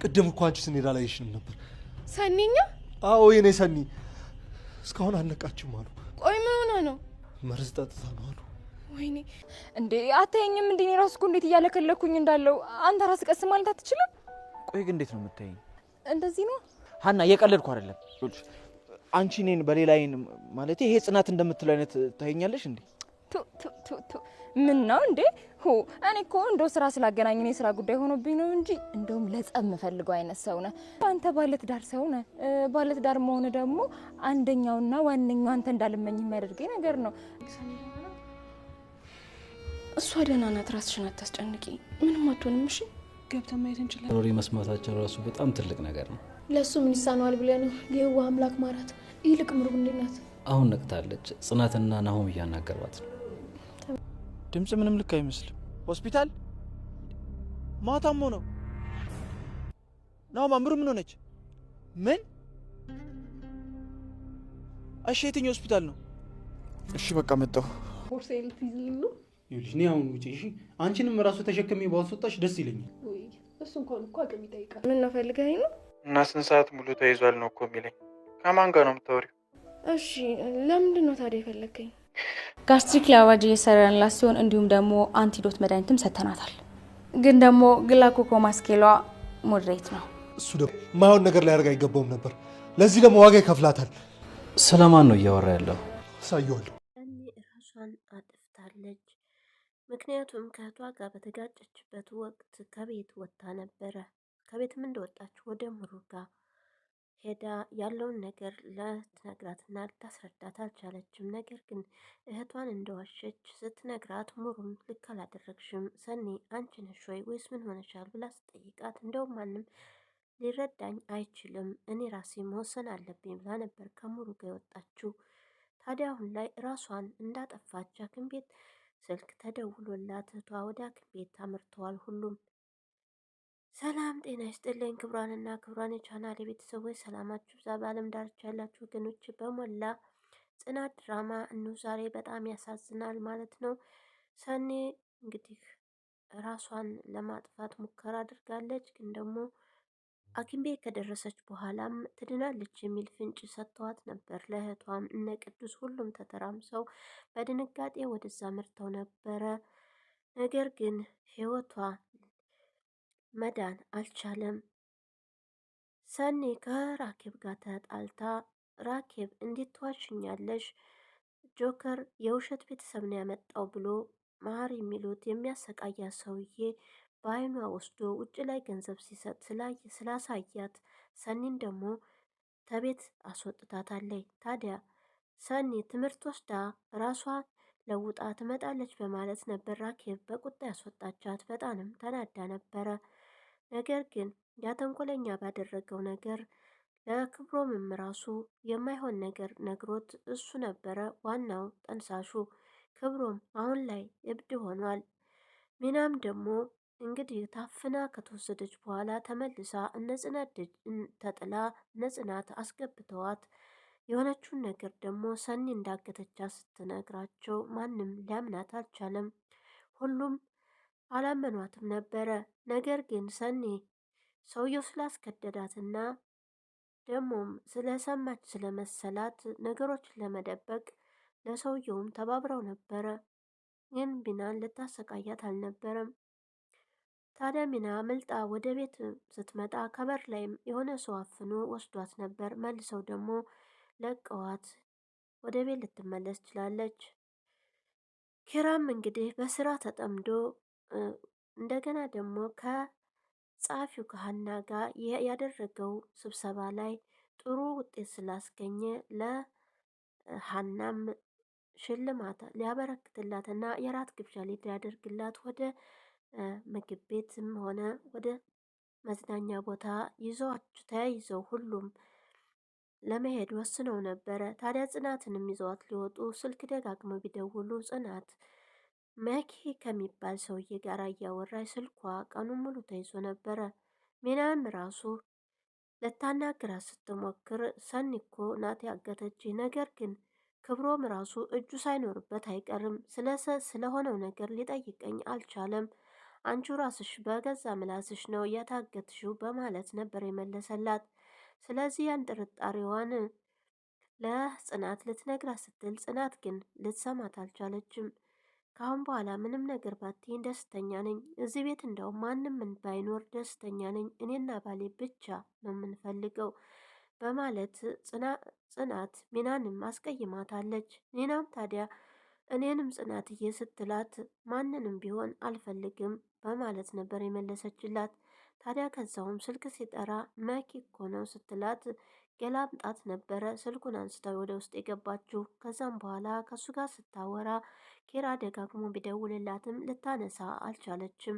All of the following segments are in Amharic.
ቅድም እኮ አንቺ ስንሄድ አላየሽንም ነበር። ሰኒኛ? አዎ የኔ ሰኒ እስካሁን አልነቃችም አሉ። ቆይ ምን ሆነ ነው? መርዝ ጠጥታ ነው አሉ። ወይኔ እንዴ አታየኝም እንዴ? እኔ ራስኩ እንዴት እያለከለኩኝ እንዳለው አንተ ራስ ቀስ ማለት አትችልም? ቆይ ግን እንዴት ነው የምታየኝ? እንደዚህ ነው ሀና፣ እየቀለድኩ አይደለም። አንቺ እኔን በሌላ አይን ማለት ይሄ ጽናት እንደምትለው አይነት ታየኛለሽ እንዴ? ቱ ምን ነው እንዴ? እኔ እኮ እንደው ስራ ስላገናኘን የስራ ጉዳይ ሆኖብኝ ነው እንጂ እንደውም ለጸብ የምፈልገው አይነት ሰው ነህ አንተ። ባለትዳር ሰው ነህ። ባለትዳር መሆን ደግሞ አንደኛውና ዋነኛው አንተ እንዳልመኝ የሚያደርገኝ ነገር ነው። እሷ ደህና ናት። ራስሽን አታስጨንቂ። ምንም አትሆንም። እሺ ገብተን ማየት እንችላለን። ሮሪ መስማታችን ራሱ በጣም ትልቅ ነገር ነው። ለሱ ምን ይሳነዋል ብለህ ነው? የዋህ አምላክ ማራት። ይልቅ ምሩብ እንዴት ናት? አሁን ነቅታለች። ጽናትና ናሆም እያናገሯት ነው። ድምጽ ምንም ልክ አይመስልም። ሆስፒታል ማታም ነው ናሆም። ምሩ ምን ሆነች? ምን? እሺ የትኛው ሆስፒታል ነው? እሺ በቃ መጣሁ። ቦርሳዬን ልትይዝልኝ ነው? ይኸውልሽ እኔ አሁን ውጪ። እሺ አንቺንም ራሱ ተሸክሜ ባስወጣሽ ደስ ይለኛል። ወይ እሱ እንኳን እኮ አቅም ይጠይቃል። ምን ነው ፈልገኸኝ ነው? እና ስንት ሰዓት ሙሉ ተይዟል ነው እኮ የሚለኝ። ከማን ጋር ነው የምታወሪው? እሺ ለምንድን ነው ታዲያ የፈለከኝ? ጋስትሪክ ላቫጅ እየሰራንላት ሲሆን እንዲሁም ደግሞ አንቲዶት መድኃኒትም ሰጥተናታል። ግን ደግሞ ግላኮኮማስኬሏ ሞዴሬት ነው። እሱ ደግሞ ማይሆን ነገር ሊያደርግ አይገባውም ነበር። ለዚህ ደግሞ ዋጋ ይከፍላታል። ስለማን ነው እያወራ ያለው? ሳየዋለሁ። እኔ ራሷን አጥፍታለች። ምክንያቱም ከእህቷ ጋር በተጋጨችበት ወቅት ከቤት ወጥታ ነበረ። ከቤትም እንደወጣች ወደ ምሩ ጋር ሄዳ ያለውን ነገር ልትነግራትና ልታስረዳት አልቻለችም። ነገር ግን እህቷን እንደዋሸች ስትነግራት ምሩም ልክ አላደረግሽም ሰኒ፣ አንቺ ነሽ ወይስ ምን ሆነሻል ብላ ስጠይቃት እንደውም ማንም ሊረዳኝ አይችልም፣ እኔ ራሴ መወሰን አለብኝ ብላ ነበር ከምሩ ጋር የወጣችው። ታዲያ አሁን ላይ ራሷን እንዳጠፋች ሐኪም ቤት ስልክ ተደውሎላት እህቷ ወደ ሐኪም ቤት አምርተዋል ሁሉም። ሰላም ጤና ይስጥልኝ ክብሯንና ክብሯን የቻናል የቤተሰቦች ሰላማችሁ ብዛ። በዓለም ዳርቻ ያላችሁ ወገኖች በሞላ ጽናት ድራማ እነሆ ዛሬ በጣም ያሳዝናል ማለት ነው። ሰኒ እንግዲህ ራሷን ለማጥፋት ሙከራ አድርጋለች። ግን ደግሞ ሐኪም ቤት ከደረሰች በኋላም ትድናለች የሚል ፍንጭ ሰጥተዋት ነበር። ለእህቷም እነ ቅዱስ ሁሉም ተተራምሰው በድንጋጤ ወደዛ መርተው ነበረ። ነገር ግን ህይወቷ መዳን አልቻለም። ሰኒ ከራኬብ ጋር ተጣልታ ራኬብ እንዴት ትዋሽኛለሽ? ጆከር የውሸት ቤተሰብ ነው ያመጣው ብሎ ማር የሚሉት የሚያሰቃያ ሰውዬ በአይኗ ወስዶ ውጭ ላይ ገንዘብ ሲሰጥ ስላሳያት ሰኒን ደግሞ ከቤት አስወጥታታለች። ታዲያ ሰኒ ትምህርት ወስዳ ራሷ ለውጣ ትመጣለች በማለት ነበር ራኬብ በቁጣ ያስወጣቻት። በጣም ተናዳ ነበረ። ነገር ግን ያተንኮለኛ ባደረገው ነገር ለክብሮምም ራሱ የማይሆን ነገር ነግሮት እሱ ነበረ ዋናው ጠንሳሹ። ክብሮም አሁን ላይ እብድ ሆኗል። ሚናም ደግሞ እንግዲህ ታፍና ከተወሰደች በኋላ ተመልሳ እነጽናት ተጥላ እነጽናት አስገብተዋት የሆነችውን ነገር ደግሞ ሰኒ እንዳገተቻ ስትነግራቸው ማንም ሊያምናት አልቻለም። ሁሉም አላመኗትም ነበረ። ነገር ግን ሰኒ ሰውየው ስላስገደዳትና ደግሞም ስለሰማች ስለመሰላት ነገሮችን ለመደበቅ ለሰውየውም ተባብረው ነበረ። ግን ሚናን ልታሰቃያት አልነበረም። ታዲያ ሚና ምልጣ ወደ ቤት ስትመጣ ከበር ላይም የሆነ ሰው አፍኖ ወስዷት ነበር። መልሰው ደግሞ ለቀዋት ወደ ቤት ልትመለስ ችላለች። ኪራም እንግዲህ በስራ ተጠምዶ እንደገና ደግሞ ከጸሐፊው ከሀና ጋር ያደረገው ስብሰባ ላይ ጥሩ ውጤት ስላስገኘ ለሀናም ሽልማት ሊያበረክትላትና የራት ግብዣ ሊያደርግላት ወደ ምግብ ቤትም ሆነ ወደ መዝናኛ ቦታ ይዘዋቸው ተያይዘው ሁሉም ለመሄድ ወስነው ነበረ። ታዲያ ጽናትንም ይዘዋት ሊወጡ ስልክ ደጋግመው ቢደውሉ ጽናት መኪ ከሚባል ሰውዬ ጋር እያወራች ስልኳ ቀኑን ሙሉ ተይዞ ነበረ። ሚናም ራሱ ልታናግራት ስትሞክር ሰኒ እኮ ናት ያገተች፣ ነገር ግን ክብሮም ራሱ እጁ ሳይኖርበት አይቀርም ስለሆነው ነገር ሊጠይቀኝ አልቻለም። አንቺ ራስሽ በገዛ ምላስሽ ነው የታገትሽው በማለት ነበር የመለሰላት። ስለዚህ ያን ጥርጣሬዋን ለጽናት ልትነግራት ስትል ጽናት ግን ልትሰማት አልቻለችም። ከአሁን በኋላ ምንም ነገር ባትይኝ ደስተኛ ነኝ። እዚህ ቤት እንደውም ማንም ምን ባይኖር ደስተኛ ነኝ። እኔና ባሌ ብቻ ነው የምንፈልገው በማለት ጽናት ሚናንም አስቀይማታለች። ኒናም ታዲያ እኔንም ጽናትዬ ስትላት ማንንም ቢሆን አልፈልግም በማለት ነበር የመለሰችላት። ታዲያ ከዛውም ስልክ ሲጠራ መኪ እኮ ነው ስትላት ገላምጣት ነበረ ስልኩን አንስታ ወደ ውስጥ የገባችው። ከዛም በኋላ ከሱ ጋር ስታወራ ኪራ ደጋግሞ ቢደውልላትም ልታነሳ አልቻለችም።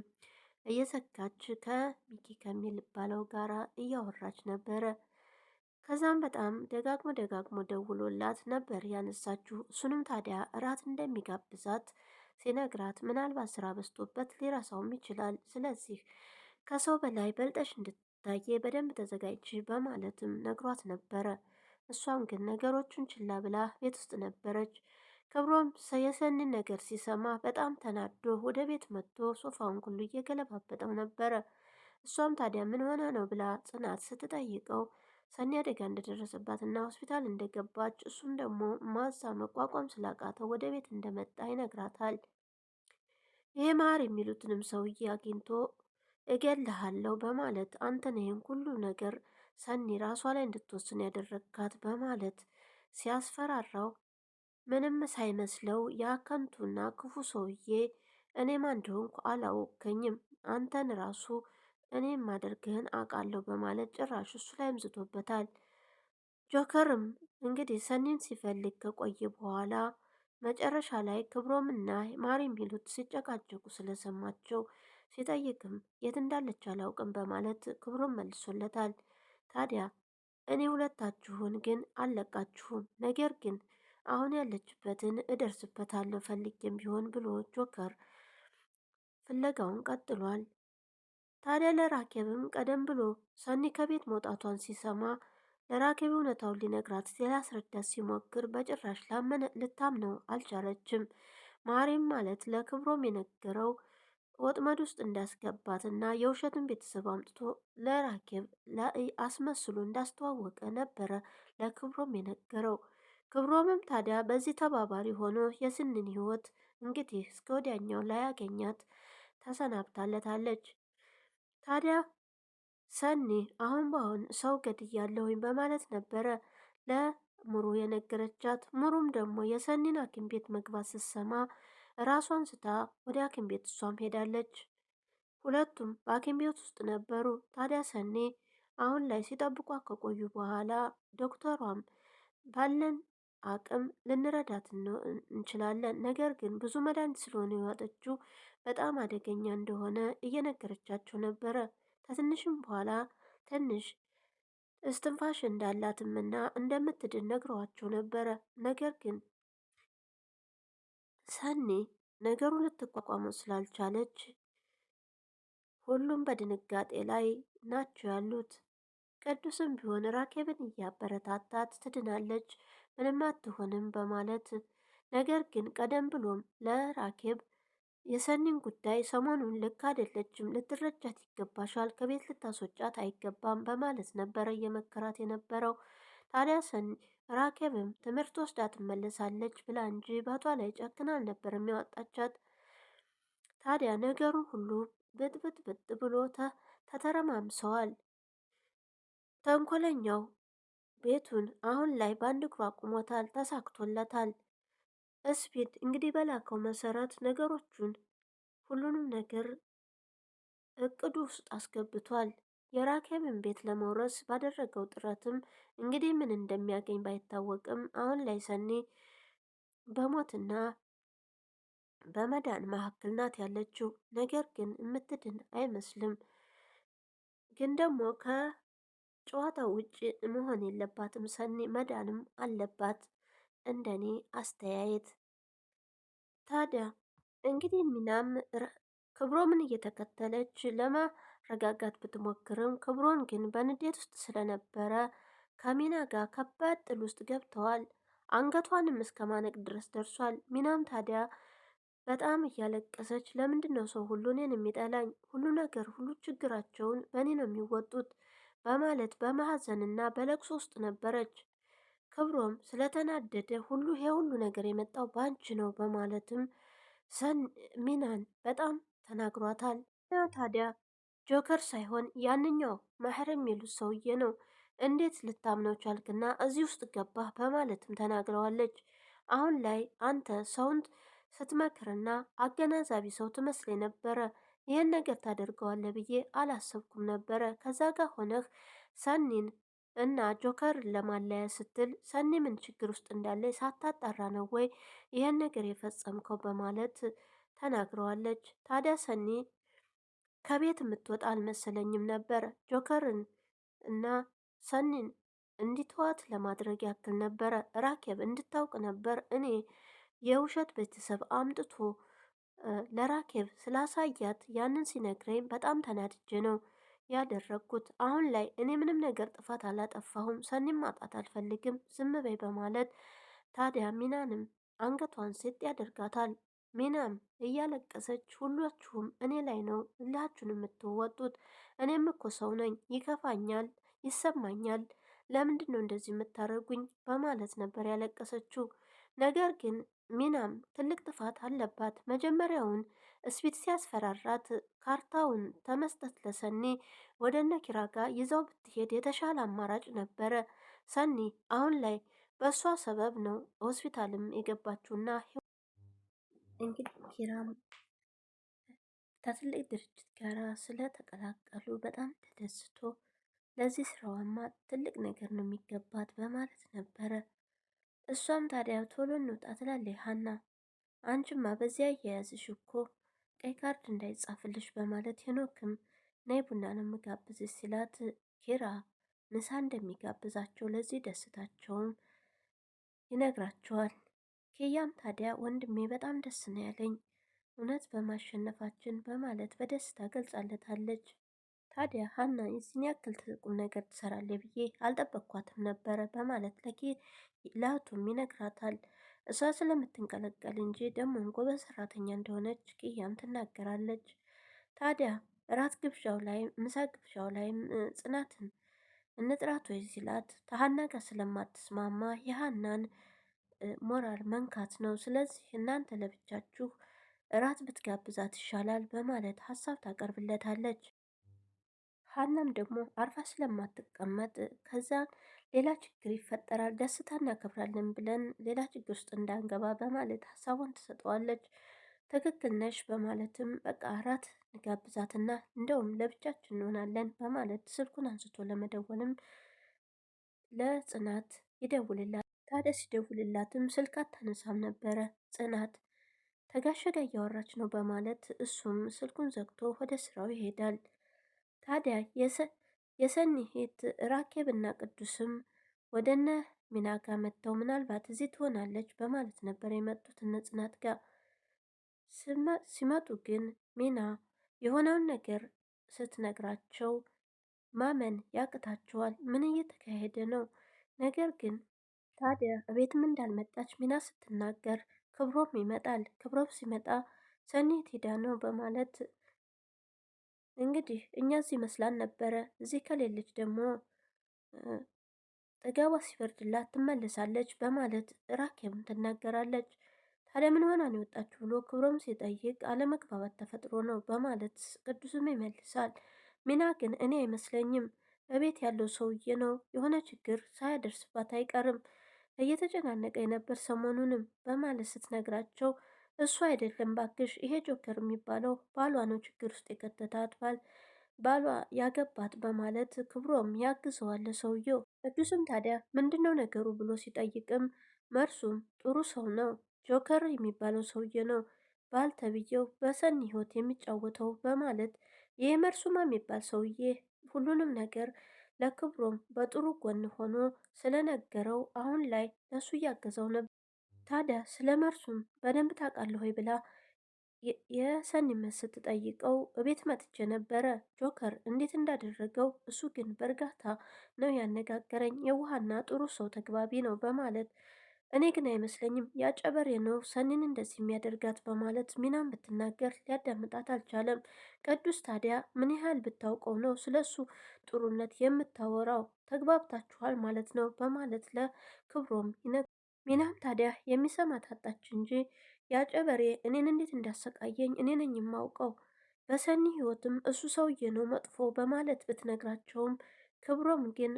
እየሰካች ከሚኪ ከሚባለው ጋራ እያወራች ነበረ። ከዛም በጣም ደጋግሞ ደውሎላት ነበር ያነሳችሁ። እሱንም ታዲያ እራት እንደሚጋብዛት ሲነግራት ምናልባት ስራ በዝቶበት ሊረሳውም ይችላል። ስለዚህ ከሰው በላይ በልጠሽ እንድትታየ በደንብ ተዘጋጅ በማለትም ነግሯት ነበረ። እሷም ግን ነገሮቹን ችላ ብላ ቤት ውስጥ ነበረች። ክብሮም የሰኒን ነገር ሲሰማ በጣም ተናዶ ወደ ቤት መጥቶ ሶፋውን ሁሉ እየገለባበጠው ነበረ። እሷም ታዲያ ምን ሆነ ነው ብላ ጽናት ስትጠይቀው ሰኒ አደጋ እንደደረሰባትና ሆስፒታል እንደገባች እሱም ደግሞ ማዛ መቋቋም ስላቃተው ወደ ቤት እንደመጣ ይነግራታል። ይሄ ማር የሚሉትንም ሰውዬ አግኝቶ እገልሃለሁ በማለት አንተን ይህን ሁሉ ነገር ሰኒ ራሷ ላይ እንድትወስን ያደረግካት በማለት ሲያስፈራራው ምንም ሳይመስለው ያ ከንቱና ክፉ ሰውዬ እኔ ማን እንደሆንኩ አላወከኝም፣ አንተን ራሱ እኔ ማደርግህን አውቃለሁ በማለት ጭራሽ እሱ ላይም ዝቶበታል። ጆከርም እንግዲህ ሰኒን ሲፈልግ ከቆየ በኋላ መጨረሻ ላይ ክብሮምና ማር የሚሉት ሲጨቃጨቁ ስለሰማቸው ሲጠይቅም የት እንዳለች አላውቅም በማለት ክብሮም መልሶለታል። ታዲያ እኔ ሁለታችሁን ግን አልለቃችሁም፣ ነገር ግን አሁን ያለችበትን እደርስበታለሁ ፈልጌም ቢሆን ብሎ ጆከር ፍለጋውን ቀጥሏል። ታዲያ ለራኬብም ቀደም ብሎ ሰኒ ከቤት መውጣቷን ሲሰማ ለራኬብ እውነታውን ሊነግራት ሊያስረዳት ሲሞክር በጭራሽ ልታምነው አልቻለችም። ማሬም ማለት ለክብሮም የነገረው ወጥመድ ውስጥ እንዳስገባትና የውሸትን ቤተሰብ አምጥቶ ለራኬብ አስመስሎ እንዳስተዋወቀ ነበረ ለክብሮም የነገረው። ክብሮምም ታዲያ በዚህ ተባባሪ ሆኖ የስንን ህይወት እንግዲህ እስከ ወዲያኛው ላያገኛት ተሰናብታለታለች። ታዲያ ሰኒ አሁን በአሁን ሰው ገድያለሁኝ በማለት ነበረ ለሙሩ የነገረቻት። ሙሩም ደግሞ የሰኒን ሐኪም ቤት መግባት ስትሰማ ራሷን ስታ ወደ ሐኪም ቤት እሷም ሄዳለች። ሁለቱም በሐኪም ቤት ውስጥ ነበሩ። ታዲያ ሰኒ አሁን ላይ ሲጠብቋ ከቆዩ በኋላ ዶክተሯም ባለን አቅም ልንረዳት እንችላለን፣ ነገር ግን ብዙ መድኃኒት ስለሆነ የዋጠችው በጣም አደገኛ እንደሆነ እየነገረቻቸው ነበረ። ከትንሽም በኋላ ትንሽ እስትንፋሽ እንዳላትምና እንደምትድን ነግረዋቸው ነበረ። ነገር ግን ሰኒ ነገሩ ልትቋቋመው ስላልቻለች ሁሉም በድንጋጤ ላይ ናቸው ያሉት። ቅዱስም ቢሆን ራኬብን እያበረታታት ትድናለች፣ ምንም አትሆንም በማለት ነገር ግን ቀደም ብሎም ለራኬብ የሰኒን ጉዳይ ሰሞኑን ልክ አይደለችም፣ ልትረጃት ይገባሻል፣ ከቤት ልታስወጫት አይገባም በማለት ነበረ እየመከራት የነበረው። ታዲያ ሰኒ ራኬብም ትምህርት ወስዳ ትመለሳለች ብላ እንጂ ባቷ ላይ ጨክና አልነበር የሚያወጣቻት። ታዲያ ነገሩን ሁሉ ብጥብጥ ብሎ ተተረማምሰዋል። ተንኮለኛው ቤቱን አሁን ላይ በአንድ እግሩ አቁሞታል፣ ተሳክቶለታል። ስፒድ እንግዲህ በላከው መሰረት ነገሮቹን ሁሉንም ነገር እቅዱ ውስጥ አስገብቷል። የራኬብን ቤት ለመውረስ ባደረገው ጥረትም እንግዲህ ምን እንደሚያገኝ ባይታወቅም አሁን ላይ ሰኒ በሞትና በመዳን መካከል ናት ያለችው። ነገር ግን የምትድን አይመስልም። ግን ደግሞ ከጨዋታው ውጭ መሆን የለባትም ሰኒ፣ መዳንም አለባት እንደኔ አስተያየት። ታዲያ እንግዲህ ሚናም ክብሮምን እየተከተለች ለማረጋጋት ብትሞክርም ክብሮን ግን በንዴት ውስጥ ስለነበረ ከሚና ጋር ከባድ ጥል ውስጥ ገብተዋል። አንገቷንም እስከ ማነቅ ድረስ ደርሷል። ሚናም ታዲያ በጣም እያለቀሰች ለምንድን ነው ሰው ሁሉ እኔን የሚጠላኝ? ሁሉ ነገር ሁሉ ችግራቸውን በእኔ ነው የሚወጡት በማለት በማሐዘንና በለቅሶ ውስጥ ነበረች። ክብሮም ስለተናደደ ይሄ ሁሉ ነገር የመጣው ባንቺ ነው በማለትም ሚናን በጣም ተናግሯታል። ታዲያ ጆከር ሳይሆን ያንኛው ማህር የሚሉት ሰውዬ ነው። እንዴት ልታምነው ቻልክና እዚህ ውስጥ ገባህ? በማለትም ተናግረዋለች። አሁን ላይ አንተ ሰውን ስትመክርና አገናዛቢ ሰው ትመስለኝ ነበረ። ይህን ነገር ታደርገዋለህ ብዬ አላሰብኩም ነበረ። ከዛ ጋር ሆነህ ሰኒን እና ጆከርን ለማለያ ስትል ሰኒ ምን ችግር ውስጥ እንዳለ ሳታጣራ ነው ወይ ይህን ነገር የፈጸምከው? በማለት ተናግረዋለች። ታዲያ ሰኒ ከቤት የምትወጣ አልመሰለኝም ነበር። ጆከርን እና ሰኒን እንዲተዋት ለማድረግ ያክል ነበረ። ራኬብ እንድታውቅ ነበር እኔ የውሸት ቤተሰብ አምጥቶ ለራኬብ ስላሳያት ያንን ሲነግረኝ በጣም ተናድጄ ነው ያደረግኩት። አሁን ላይ እኔ ምንም ነገር ጥፋት አላጠፋሁም፣ ሰኒም ማጣት አልፈልግም፣ ዝም በይ በማለት ታዲያ ሚናንም አንገቷን ሴት ያደርጋታል። ሚናም እያለቀሰች ሁላችሁም እኔ ላይ ነው ሁላችሁን የምትወጡት፣ እኔም እኮ ሰው ነኝ፣ ይከፋኛል፣ ይሰማኛል፣ ለምንድን ነው እንደዚህ የምታደርጉኝ? በማለት ነበር ያለቀሰችው። ነገር ግን ሚናም ትልቅ ጥፋት አለባት። መጀመሪያውን እስፊት ሲያስፈራራት ካርታውን ተመስጠት ለሰኒ ወደ እነ ኪራ ጋር ይዛው ብትሄድ የተሻለ አማራጭ ነበረ። ሰኒ አሁን ላይ በእሷ ሰበብ ነው ሆስፒታልም የገባችውና እንግዲህ ኪራም ከትልቅ ድርጅት ጋር ስለተቀላቀሉ በጣም ተደስቶ ለዚህ ስራዋማ ትልቅ ነገር ነው የሚገባት በማለት ነበረ። እሷም ታዲያ ቶሎ እንውጣ ትላለች ሀና። አንቺማ በዚያ አያያዝሽ እኮ ቀይ ካርድ እንዳይጻፍልሽ በማለት ሄኖክም ነይ ቡና ነው የምጋብዝሽ ሲላት ኪራ ምሳ እንደሚጋብዛቸው ለዚህ ደስታቸውም ይነግራቸዋል። ኪያም ታዲያ ወንድሜ በጣም ደስ ነው ያለኝ እውነት በማሸነፋችን በማለት በደስታ ገልጻለታለች። ታዲያ ሀና የዚህን ያክል ትልቁም ነገር ትሰራለች ብዬ አልጠበቅኳትም ነበረ በማለት ለእህቱም ይነግራታል። እሷ ስለምትንቀለቀል እንጂ ደግሞ ጎበዝ ሰራተኛ እንደሆነች ኪያም ትናገራለች። ታዲያ እራት ግብዣው ላይ ምሳ ግብዣው ላይም ጽናትን እንጥራት ወይ ሲላት ከሀና ጋር ስለማትስማማ የሀናን ሞራል መንካት ነው። ስለዚህ እናንተ ለብቻችሁ እራት ብትጋብዛት ይሻላል በማለት ሀሳብ ታቀርብለታለች። ሀናም ደግሞ አርፋ ስለማትቀመጥ ከዛን ሌላ ችግር ይፈጠራል፣ ደስታ እናከብራለን ብለን ሌላ ችግር ውስጥ እንዳንገባ በማለት ሀሳቧን ትሰጠዋለች። ትክክል ነሽ በማለትም በቃ እራት ንጋብዛትና እንደውም ለብቻችን እንሆናለን በማለት ስልኩን አንስቶ ለመደወልም ለጽናት ይደውልላት። ታዲያ ሲደውልላትም ስልክ አታነሳም ነበረ ጽናት። ከጋሽ ጋር እያወራች ነው በማለት እሱም ስልኩን ዘግቶ ወደ ስራው ይሄዳል። ታዲያ የሰኒ እህት ራኬብና ቅዱስም ወደነ ሚና ጋር መጥተው ምናልባት እዚህ ትሆናለች በማለት ነበር የመጡት እነ ጽናት ጋር። ሲመጡ ግን ሚና የሆነውን ነገር ስትነግራቸው ማመን ያቅታቸዋል። ምን እየተካሄደ ነው? ነገር ግን ታዲያ ቤትም እንዳልመጣች ሚና ስትናገር ክብሮም ይመጣል። ክብሮም ሲመጣ ሰኒት ሄዳ ነው በማለት እንግዲህ እኛ እዚህ መስላን ነበረ፣ እዚህ ከሌለች ደግሞ ጥገቧ ሲበርድላት ትመለሳለች በማለት ራኬብም ትናገራለች። ታዲያ ምን ሆና ነው የወጣችሁ ብሎ ክብሮም ሲጠይቅ አለመግባባት ተፈጥሮ ነው በማለት ቅዱስም ይመልሳል። ሚና ግን እኔ አይመስለኝም በቤት ያለው ሰውዬ ነው የሆነ ችግር ሳያደርስባት አይቀርም እየተጨናነቀ የነበር ሰሞኑንም በማለት ስትነግራቸው እሱ አይደለም ባክሽ ይሄ ጆከር የሚባለው ባሏ ነው ችግር ውስጥ የከተታት ባሏ ያገባት በማለት ክብሮም ያግዘዋል ሰውየው። ቅዱስም ታዲያ ምንድነው ነገሩ ብሎ ሲጠይቅም መርሱም ጥሩ ሰው ነው ጆከር የሚባለው ሰውዬ ነው ባል ተብዬው በሰኒ ህይወት የሚጫወተው በማለት ይህ መርሱማ የሚባል ሰውዬ ሁሉንም ነገር ለክብሮም በጥሩ ጎን ሆኖ ስለነገረው አሁን ላይ ለሱ እያገዘው ነበር። ታዲያ ስለ መርሱም በደንብ ታውቃለህ ወይ ብላ የሰኒ መስ ስትጠይቀው እቤት መጥቼ ነበረ ጆከር እንዴት እንዳደረገው እሱ ግን በእርጋታ ነው ያነጋገረኝ፣ የውሃና ጥሩ ሰው ተግባቢ ነው በማለት እኔ ግን አይመስለኝም ያጨበሬ ነው ሰኒን እንደዚህ የሚያደርጋት በማለት ሚናም ብትናገር ሊያዳምጣት አልቻለም። ቅዱስ ታዲያ ምን ያህል ብታውቀው ነው ስለሱ ጥሩነት የምታወራው? ተግባብታችኋል ማለት ነው በማለት ለክብሮም ሚናም ታዲያ የሚሰማት አጣች እንጂ ያጨበሬ እኔን እንዴት እንዳሰቃየኝ እኔ ነኝ የማውቀው፣ በሰኒ ህይወትም እሱ ሰውዬ ነው መጥፎ በማለት ብትነግራቸውም ክብሮም ግን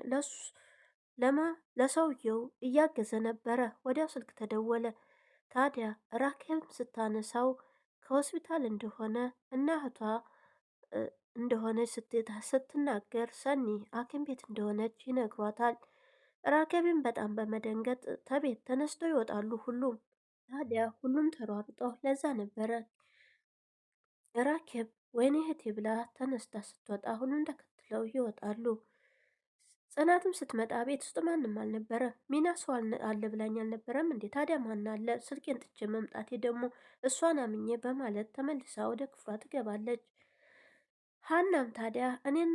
ለሰውየው እያገዘ ነበረ። ወዲያው ስልክ ተደወለ። ታዲያ ራኬብ ስታነሳው ከሆስፒታል እንደሆነ እና እህቷ እንደሆነች ስትናገር ሰኒ ሐኪም ቤት እንደሆነች ይነግሯታል። ራኬብን በጣም በመደንገጥ ተቤት ተነስተው ይወጣሉ ሁሉም። ታዲያ ሁሉም ተሯሩጠው ለዛ ነበረ ራኬብ ወይኔ እህቴ ብላ ተነስታ ስትወጣ ሁሉም ተከትለው ይወጣሉ። ጽናትም ስትመጣ ቤት ውስጥ ማንም አልነበረ። ሚና ሰው አለ ብላኝ አልነበረም እንዴ? ታዲያ ማን አለ? ስልኬን ጥቼ መምጣቴ ደግሞ እሷን አምኜ በማለት ተመልሳ ወደ ክፍሏ ትገባለች። ሀናም ታዲያ እኔን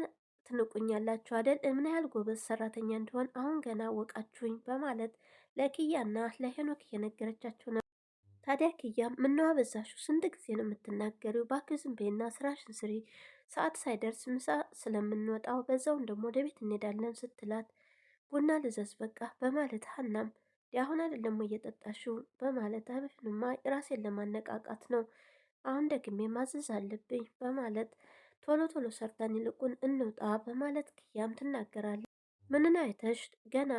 ትንቁኛላችሁ አደል? ምን ያህል ጎበዝ ሰራተኛ እንደሆን አሁን ገና አወቃችሁኝ በማለት ለኪያና ለሄኖክ እየነገረቻቸው ነው። ታዲያ ኪያም ምነው አበዛሽው? ስንት ጊዜ ነው የምትናገሪው? እባክህ ዝም በይና ስራሽን ስሪ፣ ሰዓት ሳይደርስ ምሳ ስለምንወጣው በዛውን ደግሞ ወደ ቤት እንሄዳለን ስትላት ቡና ልዘዝ በቃ በማለት ሀናም አሁን አይደለም እየጠጣሽው በማለት አበፍንማ ራሴን ለማነቃቃት ነው፣ አሁን ደግሜ ማዘዝ አለብኝ በማለት ቶሎ ቶሎ ሰርተን ይልቁን እንውጣ በማለት ኪያም ትናገራለች። ምንን አይተሽ ገና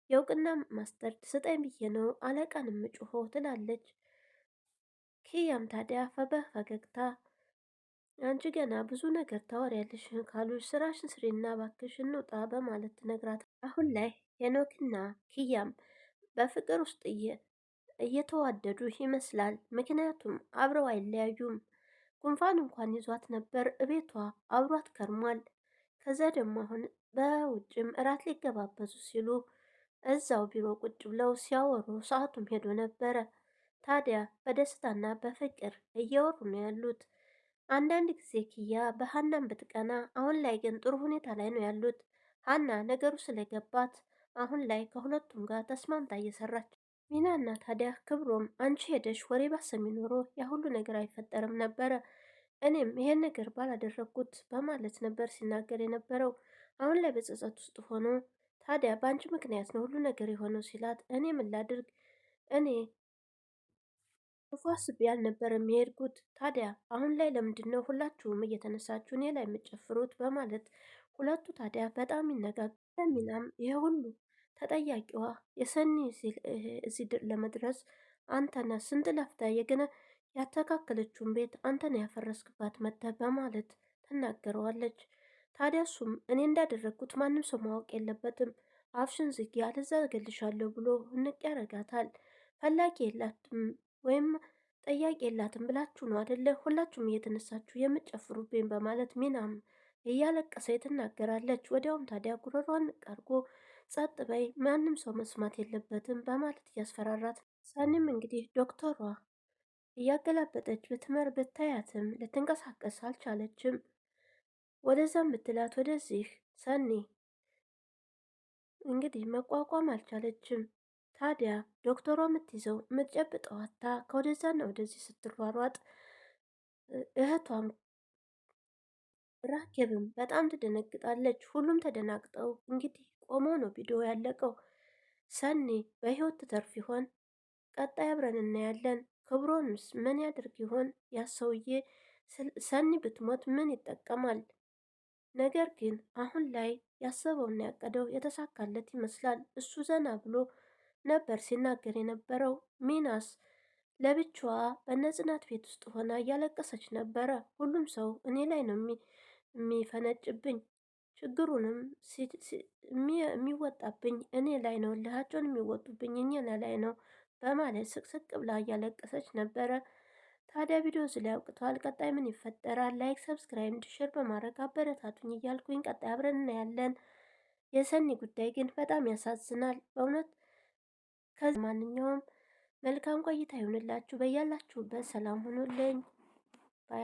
የእውቅና ማስተር ስጠኝ ብዬ ነው አለቃን ምጩሆ ትላለች። ኪያም ታዲያ በፈገግታ አንቺ ገና ብዙ ነገር ታወሪያለሽ ካሉሽ ስራሽን ስሪና ባክሽ እንውጣ በማለት ትነግራት። አሁን ላይ ሄኖክና ኪያም በፍቅር ውስጥ እየተዋደዱ ይመስላል። ምክንያቱም አብረው አይለያዩም። ጉንፋን እንኳን ይዟት ነበር እቤቷ አብሯት ከርሟል። ከዛ ደግሞ አሁን በውጭም እራት ሊገባበዙ ሲሉ እዛው ቢሮ ቁጭ ብለው ሲያወሩ ሰዓቱም ሄዶ ነበረ። ታዲያ በደስታና በፍቅር እየወሩ ነው ያሉት። አንዳንድ ጊዜ ኪያ በሀናም ብትቀና፣ አሁን ላይ ግን ጥሩ ሁኔታ ላይ ነው ያሉት። ሀና ነገሩ ስለገባት አሁን ላይ ከሁለቱም ጋር ተስማምታ እየሰራች ሚናና ታዲያ ክብሮም አንቺ ሄደሽ ወሬ ባሰሚ ኖሮ ያ ሁሉ ነገር አይፈጠርም ነበረ፣ እኔም ይሄን ነገር ባላደረግኩት በማለት ነበር ሲናገር የነበረው። አሁን ላይ በጸጸት ውስጥ ሆኖ ታዲያ በአንቺ ምክንያት ነው ሁሉ ነገር የሆነው ሲላት፣ እኔ ምን ላድርግ እኔ ክፉ አስቤ አልነበረም የሄድኩት። ታዲያ አሁን ላይ ለምንድን ነው ሁላችሁም እየተነሳችሁ እኔ ላይ የምጨፍሩት? በማለት ሁለቱ ታዲያ በጣም ይነጋገራሉ። ሚናም ይሄ ሁሉ ተጠያቂዋ የሰኒ እዚህ ለመድረስ አንተነ ስንት ለፍተ የገነ ያተካከለችውን ቤት አንተነ ያፈረስክባት መተ በማለት ትናገረዋለች። ታዲያ እሱም እኔ እንዳደረግኩት ማንም ሰው ማወቅ የለበትም፣ አፍሽን ዝጊ አለዛ እገልሻለሁ ብሎ እንቅ ያረጋታል። ፈላጊ የላትም ወይም ጠያቂ የላትም ብላችሁ ነው አደለ ሁላችሁም እየተነሳችሁ የምትጨፍሩብኝ በማለት ሚናም እያለቀሰ ትናገራለች። ወዲያውም ታዲያ ጉሮሯን ቀርጎ ጸጥ በይ ማንም ሰው መስማት የለበትም በማለት እያስፈራራት፣ ሰኒም እንግዲህ ዶክተሯ እያገላበጠች ብትመር ብታያትም ልትንቀሳቀስ አልቻለችም። ወደዛም ብትላት ወደዚህ ሰኒ እንግዲህ መቋቋም አልቻለችም። ታዲያ ዶክተሯ የምትይዘው የምትጨብጠው አታ ከወደዛና ወደዚህ ስትሯሯጥ እህቷም ራኬብም በጣም ትደነግጣለች። ሁሉም ተደናግጠው እንግዲህ ቆሞ ነው ቪዲዮ ያለቀው። ሰኒ በህይወት ትተርፍ ይሆን? ቀጣይ አብረን እናያለን። ክብሮንስ ምን ያደርግ ይሆን? ያሰውዬ ሰኒ ብትሞት ምን ይጠቀማል? ነገር ግን አሁን ላይ ያሰበውና ያቀደው የተሳካለት ይመስላል። እሱ ዘና ብሎ ነበር ሲናገር የነበረው። ሚናስ ለብቻዋ በነጽናት ቤት ውስጥ ሆና እያለቀሰች ነበረ። ሁሉም ሰው እኔ ላይ ነው የሚፈነጭብኝ፣ ችግሩንም የሚወጣብኝ እኔ ላይ ነው፣ ልሃቸውን የሚወጡብኝ እኔ ላይ ነው በማለት ስቅስቅ ብላ እያለቀሰች ነበረ። ታዲያ ቪዲዮ እዚህ ላይ አውቅተዋል። ቀጣይ ምን ይፈጠራል? ላይክ፣ ሰብስክራይብ፣ ሼር በማድረግ አበረታቱኝ እያልኩኝ ቀጣይ አብረን እናያለን። የሰኒ ጉዳይ ግን በጣም ያሳዝናል በእውነት። ከማንኛውም መልካም ቆይታ ይሁንላችሁ። በያላችሁበት ሰላም ሁኑልኝ። ባይ